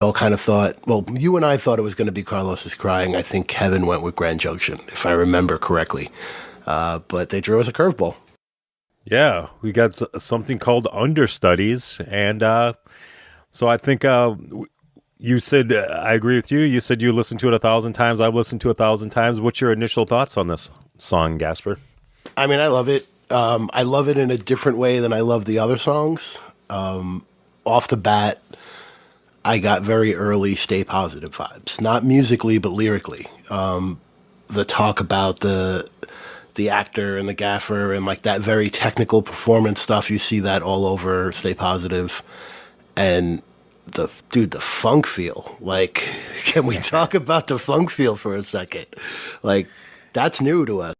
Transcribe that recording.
all kind of thought, well, you and I thought it was going to be Carlos is Crying. I think Kevin went with Grand Junction, if I remember correctly. But they drew us a curveball. Yeah, we got something called Understudies, and so I think you said I agree with you. You said you listened to it 1,000 times. I've listened to it 1,000 times. What's your initial thoughts on this song, Gasper? I mean, I love it. I love it in a different way than I love the other songs. Off the bat, I got very early Stay Positive vibes, not musically but lyrically. The talk about the actor and the gaffer and like that very technical performance stuff, you see that all over Stay Positive. And the funk feel. Like, can we talk about the funk feel for a second? Like, that's new to us.